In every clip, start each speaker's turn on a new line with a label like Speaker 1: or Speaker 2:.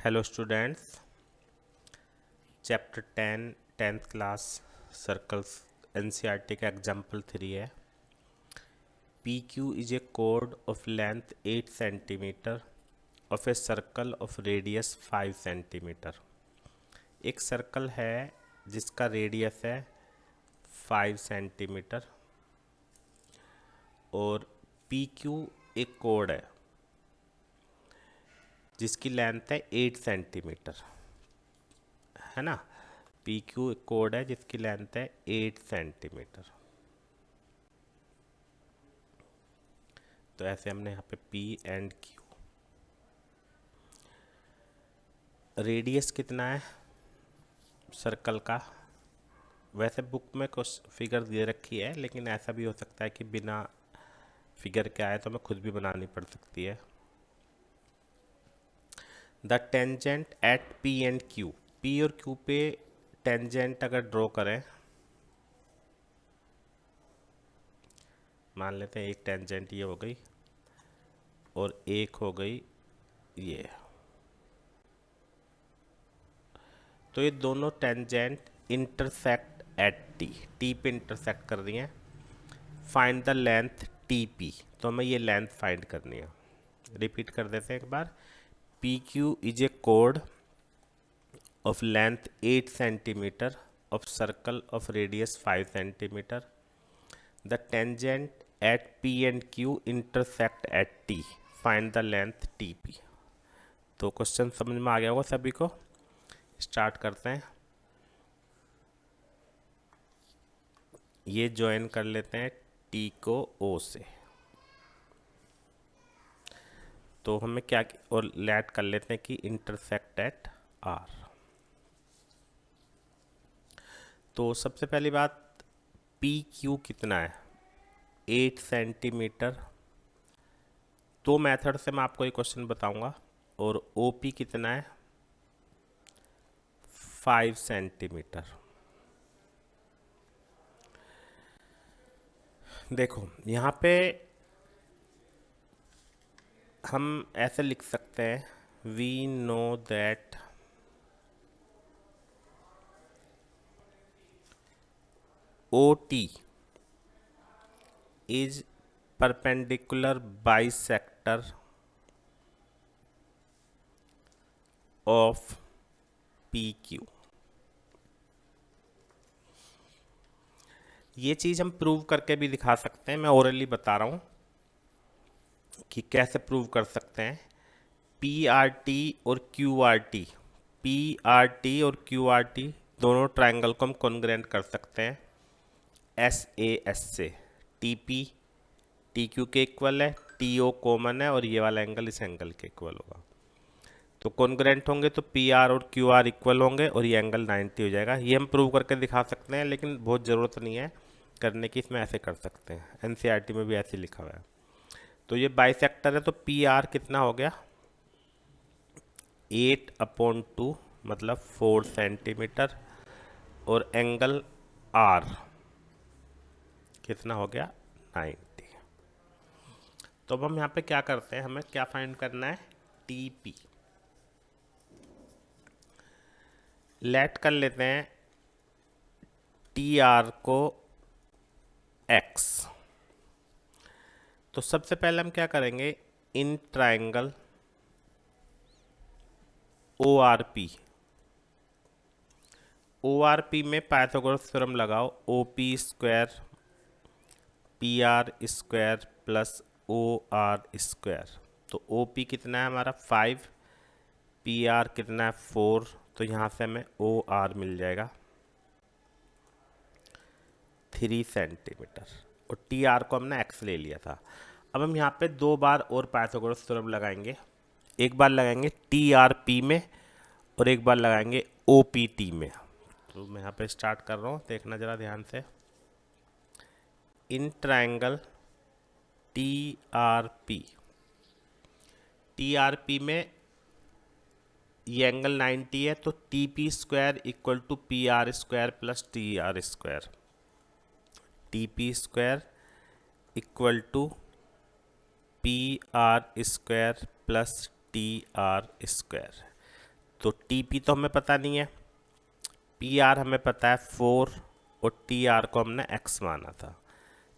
Speaker 1: Hello students, chapter 10 10th class circles NCERT का example 3 है। P Q is a code of length 8 centimetre of a circle of radius 5 centimetre. एक circle है जिसका radius है 5 centimetre और P Q एक code है जिसकी लेंथ है 8 सेंटीमीटर, है ना। पी क्यू एक कोड है जिसकी लेंथ है 8 सेंटीमीटर। तो ऐसे हमने यहाँ पे पी एंड क्यू। रेडियस कितना है सर्कल का? वैसे बुक में कुछ फिगर दे रखी है, लेकिन ऐसा भी हो सकता है कि बिना फिगर के आए तो हमें खुद भी बनानी पड़ सकती है। The tangent at P and Q, P और क्यू पे टेंजेंट अगर ड्रॉ करें, मान लेते हैं एक टेंजेंट ये हो गई और एक हो गई ये, तो ये दोनों tangent intersect at T, T पे इंटरसेक्ट कर रही हैं। Find the length T P, तो हमें ये लेंथ फाइंड करनी है। रिपीट कर देते हैं एक बार। P Q is a code of length 8 centimeter of circle of radius 5 centimeter. The tangent at P and Q intersect at T. Find the length TP. तो क्वेश्चन समझ में आ गया होगा सभी को। स्टार्ट करते हैं। ये ज्वाइन कर लेते हैं T को O से, तो हमें क्या और लेट कर लेते हैं कि इंटरसेक्ट एट R। तो सबसे पहली बात, पी क्यू कितना है? 8 सेंटीमीटर। दो मेथड से मैं आपको ये क्वेश्चन बताऊंगा। और ओ पी कितना है? 5 सेंटीमीटर। देखो यहाँ पे हम ऐसे लिख सकते हैं, we know that OT is perpendicular bisector of PQ। ये चीज़ हम प्रूव करके भी दिखा सकते हैं। मैं ओरली बता रहा हूँ कि कैसे प्रूव कर सकते हैं। PRT और QRT, PRT और QRT दोनों ट्रायंगल को हम कॉन्ग्रुएंट कर सकते हैं SAS से। TP TQ के इक्वल है, TO कॉमन है और ये वाला एंगल इस एंगल के इक्वल होगा। तो कॉन्ग्रुएंट होंगे तो PR और QR इक्वल होंगे और ये एंगल 90 हो जाएगा। ये हम प्रूव करके दिखा सकते हैं, लेकिन बहुत ज़रूरत नहीं है करने की, इसमें ऐसे कर सकते हैं। एनसीईआरटी में भी ऐसे लिखा हुआ है। तो ये बाइसेक्टर है, तो PR कितना हो गया? 8/2 मतलब 4 सेंटीमीटर और एंगल R कितना हो गया? 90। तो अब हम यहाँ पे क्या करते हैं, हमें क्या फाइंड करना है? TP। लेट कर लेते हैं TR को X। तो सबसे पहले हम क्या करेंगे, इन ट्रायंगल ORP, ORP में पाइथागोरस थ्योरम लगाओ। OP square PR square plus OR square. तो OP कितना है हमारा? 5, PR कितना है? 4। तो यहाँ से हमें OR मिल जाएगा 3 सेंटीमीटर और TR को हमने X ले लिया था। अब हम यहाँ पे दो बार और पाइथागोरस थ्योरम लगाएंगे। एक बार लगाएंगे TRP में और एक बार लगाएंगे OPT में। तो मैं यहाँ पे स्टार्ट कर रहा हूँ, देखना ज़रा ध्यान से। इन ट्रायंगल TRP में ये एंगल 90 है, तो TP square equal to PR square plus TR square. TP square equal to PR square plus TR square. तो टी पी तो हमें पता नहीं है, पी आर हमें पता है 4 और टी आर को हमने एक्स माना था।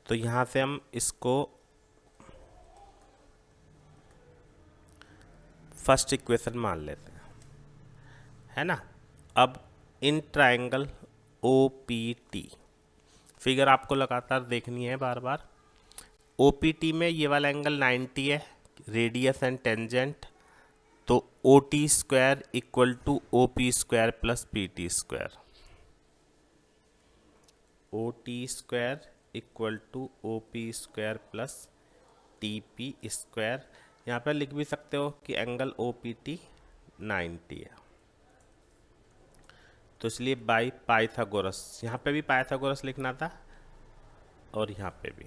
Speaker 1: तो यहाँ से हम इसको फर्स्ट इक्वेशन मान लेते हैं, है ना। अब in triangle O P T, figure आपको लगातार देखनी है बार बार। ओ पी टी में ये वाला एंगल 90 है, रेडियस एंड टेंजेंट, तो O T square equal to O P square plus P T square. O T square equal to O P square plus T P square. यहाँ पर लिख भी सकते हो कि एंगल ओ पी टी 90 है, तो इसलिए बाई पाइथागोरस, यहाँ पे भी पाइथागोरस लिखना था और यहाँ पे भी।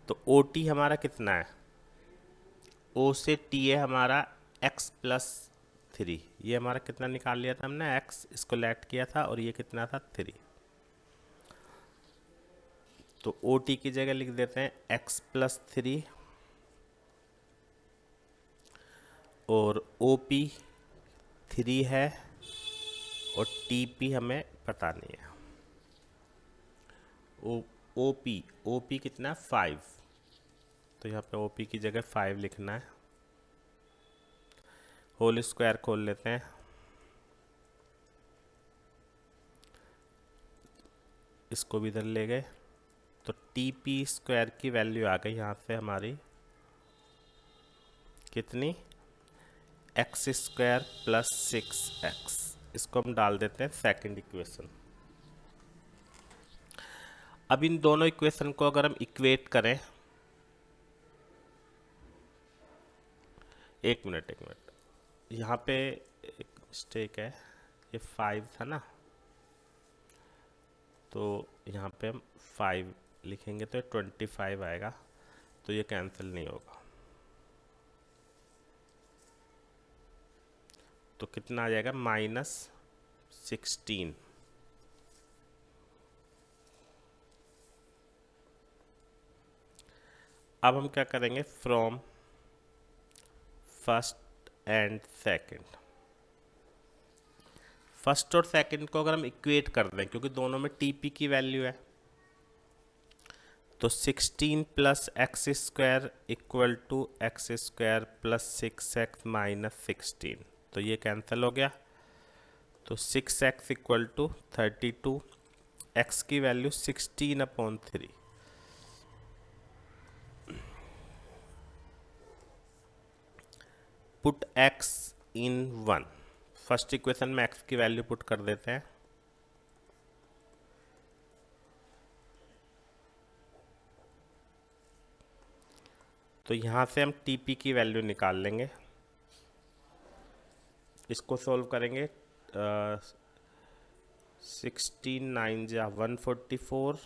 Speaker 1: तो ओ टी हमारा कितना है, ओ से टी है हमारा x प्लस 3, ये हमारा कितना निकाल लिया था हमने, x, इसको लेट किया था, और ये कितना था 3। तो ओ टी की जगह लिख देते हैं x प्लस 3, और ओ पी 3 है और टी पी हमें पता नहीं है। ओ पी कितना 5, तो यहाँ पे ओ पी की जगह 5 लिखना है। होल स्क्वायर खोल लेते हैं, इसको भी इधर ले गए, तो टी पी स्क्वायर की वैल्यू आ गई यहाँ से हमारी कितनी, एक्स स्क्वायर प्लस 6x। इसको हम डाल देते हैं सेकंड इक्वेशन। अब इन दोनों इक्वेशन को अगर हम इक्वेट करें, एक मिनट, यहाँ पे एक मिस्टेक है, ये 5 था ना, तो यहाँ पे हम 5 लिखेंगे तो 25 आएगा, तो ये कैंसिल नहीं होगा। तो कितना आ जाएगा, -16। अब हम क्या करेंगे, from first and second, first और सेकंड को अगर हम इक्वेट कर दें, क्योंकि दोनों में टीपी की वैल्यू है, तो 16 plus x square equal to x square plus 6x minus 16, तो ये कैंसिल हो गया। तो 6x इक्वल टू 32, x की value 16/3। Put x in 1, first equation में x की वैल्यू पुट कर देते हैं, तो यहाँ से हम टीपी की वैल्यू निकाल लेंगे। इसको सॉल्व करेंगे, 16 9 जा 144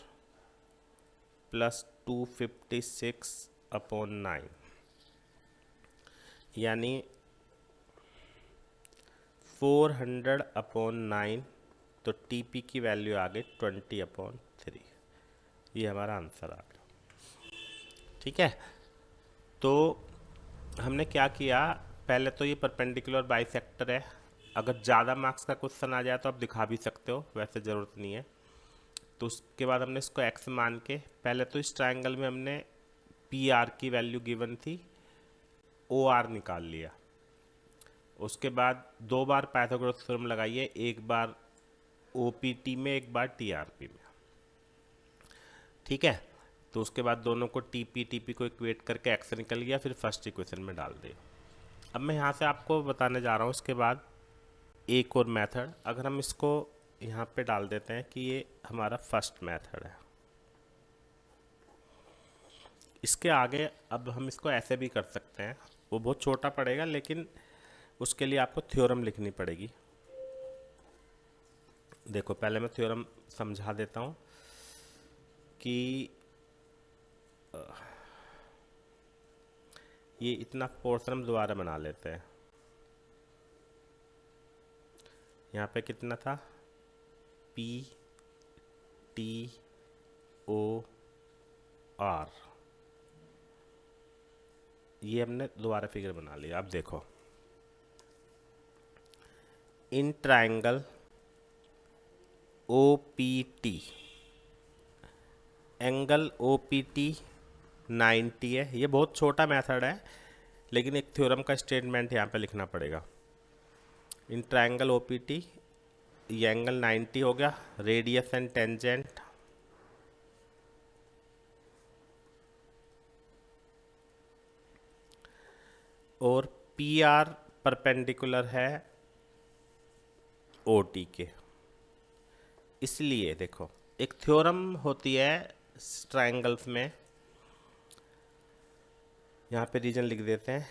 Speaker 1: प्लस 256/9, यानी 400/9, तो टीपी की वैल्यू आ गई 20/3। ये हमारा आंसर आ गया। ठीक है, तो हमने क्या किया, पहले तो ये परपेंडिकुलर बाइसेक्टर है, अगर ज़्यादा मार्क्स का क्वेश्चन आ जाए तो आप दिखा भी सकते हो, वैसे ज़रूरत नहीं है। तो उसके बाद हमने इसको x मान के, पहले तो इस ट्रायंगल में हमने पी आर की वैल्यू गिवन थी, ओ आर निकाल लिया। उसके बाद 2 बार पाइथागोरस थ्योरम लगाइए, एक बार ओ पी टी में, एक बार टी आर पी में। ठीक है, तो उसके बाद दोनों को टीपी को इक्वेट करके एक्स निकल गया, फिर फर्स्ट इक्वेशन में डाल दिया। अब मैं यहाँ से आपको बताने जा रहा हूँ इसके बाद एक और मेथड, अगर हम इसको यहाँ पे डाल देते हैं कि ये हमारा फर्स्ट मेथड है। इसके आगे अब हम इसको ऐसे भी कर सकते हैं, वो बहुत छोटा पड़ेगा, लेकिन उसके लिए आपको थ्योरम लिखनी पड़ेगी। देखो पहले मैं थ्योरम समझा देता हूँ कि ये इतना पोर्शन हम दोबारा बना लेते हैं। यहाँ पे कितना था, पी टी ओ आर, ये हमने दोबारा फिगर बना लिया। अब देखो in triangle OPT, angle OPT 90 है। ये बहुत छोटा मेथड है, लेकिन एक थ्योरम का स्टेटमेंट यहाँ पे लिखना पड़ेगा। इन ट्राइंगल OPT ये एंगल 90 हो गया, रेडियस एंड टेंजेंट और PR परपेंडिकुलर है OT के। इसलिए देखो, एक थ्योरम होती है ट्राइंगल्स में, यहाँ पे रीजन लिख देते हैं।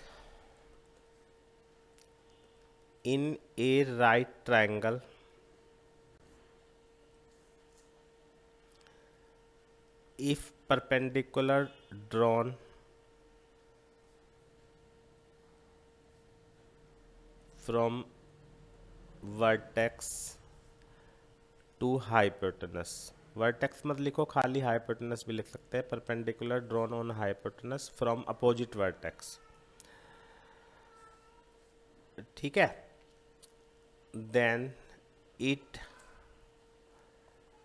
Speaker 1: In a right triangle if perpendicular drawn from vertex to hypotenuse, vertex मत लिखो, खाली हाइपोटेनस भी लिख सकते हैं। Perpendicular drawn on hypotenuse from opposite vertex, ठीक है। देन इट,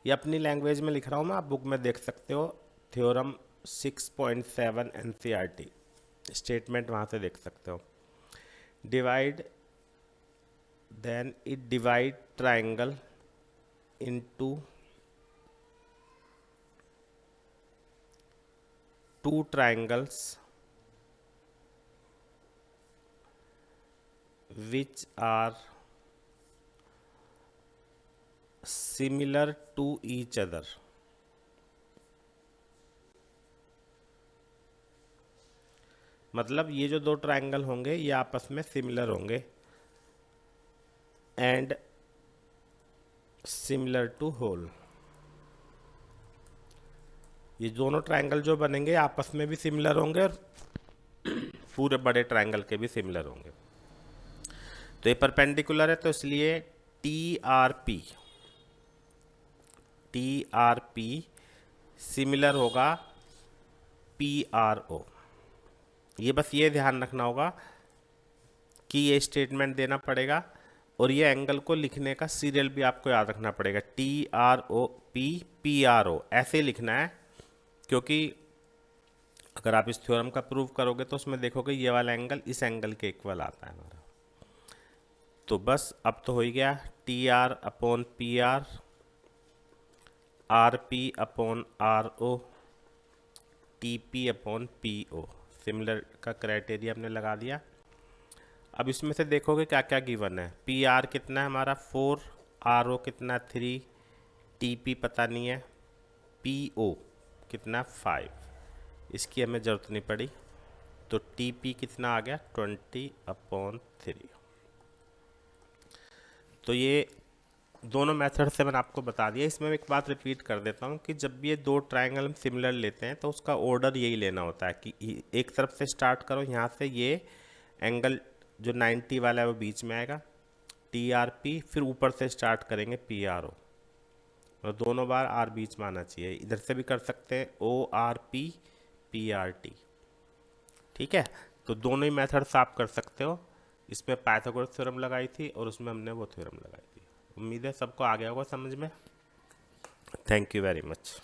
Speaker 1: ये अपनी लैंग्वेज में लिख रहा हूँ मैं, आप बुक में देख सकते हो। थ्योरम 6.7 NCERT स्टेटमेंट वहाँ से देख सकते हो। Divide, then it divide triangle into two triangles which are similar to each other, मतलब ये जो दो ट्राइंगल होंगे ये आपस में सिमिलर होंगे एंड सिमिलर टू होल। ये दोनों ट्राइंगल जो बनेंगे आपस में भी सिमिलर होंगे और पूरे बड़े ट्राइंगल के भी सिमिलर होंगे। तो ये परपेंडिकुलर है, तो इसलिए TRP सिमिलर होगा PRO। ये बस ये ध्यान रखना होगा कि ये स्टेटमेंट देना पड़ेगा और ये एंगल को लिखने का सीरियल भी आपको याद रखना पड़ेगा। TROP PRO ऐसे लिखना है, क्योंकि अगर आप इस थ्योरम का प्रूव करोगे तो उसमें देखोगे ये वाला एंगल इस एंगल के इक्वल आता है हमारा। तो बस अब तो हो ही गया, TR/PR, RP/RO, TP/PO, सिमिलर का क्राइटेरिया हमने लगा दिया। अब इसमें से देखोगे क्या क्या गिवन है। PR कितना है हमारा 4, RO कितना 3, TP पता नहीं है, PO कितना 5, इसकी हमें ज़रूरत नहीं पड़ी। तो TP कितना आ गया 20/3। तो ये दोनों मेथड से मैंने आपको बता दिया। इसमें एक बात रिपीट कर देता हूँ कि जब ये दो ट्राइंगल सिमिलर लेते हैं तो उसका ऑर्डर यही लेना होता है कि एक तरफ से स्टार्ट करो, यहाँ से ये एंगल जो 90 वाला है वो बीच में आएगा TRP, फिर ऊपर से स्टार्ट करेंगे PRO, और दोनों बार R बीच में आना चाहिए। इधर से भी कर सकते हैं ORP PRT, ठीक है। तो दोनों ही मेथड्स आप कर सकते हो। इसमें पाइथागोरस थ्योरम लगाई थी और उसमें हमने वो थ्योरम लगाई थी। उम्मीद है सबको आ गया होगा समझ में। Thank you very much.